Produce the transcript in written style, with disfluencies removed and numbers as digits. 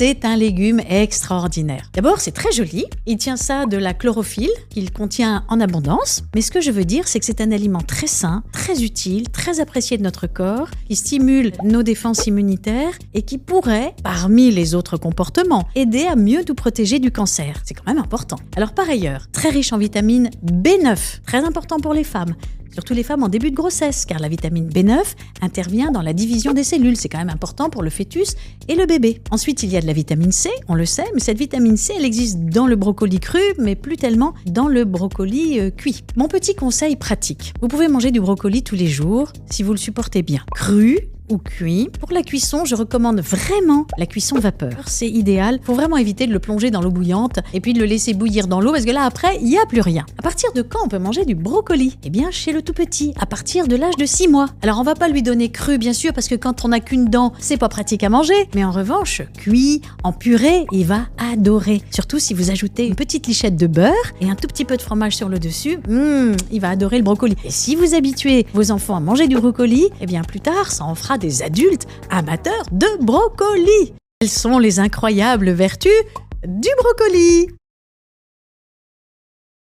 c'est un légume extraordinaire. D'abord, c'est très joli. Il tient ça de la chlorophylle qu'il contient en abondance. Mais ce que je veux dire, c'est que c'est un aliment très sain, très utile, très apprécié de notre corps, qui stimule nos défenses immunitaires et qui pourrait, parmi les autres comportements, aider à mieux nous protéger du cancer. C'est quand même important. Alors par ailleurs, très riche en vitamine B9, très important pour les femmes. Surtout les femmes en début de grossesse, car la vitamine B9 intervient dans la division des cellules. C'est quand même important pour le fœtus et le bébé. Ensuite, il y a de la vitamine C, on le sait, mais cette vitamine C, elle existe dans le brocoli cru, mais plus tellement dans le brocoli cuit. Mon petit conseil pratique, vous pouvez manger du brocoli tous les jours, si vous le supportez bien. Cru ou cuit. Pour la cuisson, je recommande vraiment la cuisson vapeur. C'est idéal. Faut vraiment éviter de le plonger dans l'eau bouillante et puis de le laisser bouillir dans l'eau parce que là, après, il n'y a plus rien. À partir de quand on peut manger du brocoli? Eh bien, chez le tout petit, à partir de l'âge de 6 mois. Alors, on va pas lui donner cru, bien sûr, parce que quand on n'a qu'une dent, c'est pas pratique à manger. Mais en revanche, cuit, en purée, il va adorer. Surtout si vous ajoutez une petite lichette de beurre et un tout petit peu de fromage sur le dessus, il va adorer le brocoli. Et si vous habituez vos enfants à manger du brocoli, eh bien, plus tard, ça en fera des adultes amateurs de brocoli. Quelles sont les incroyables vertus du brocoli?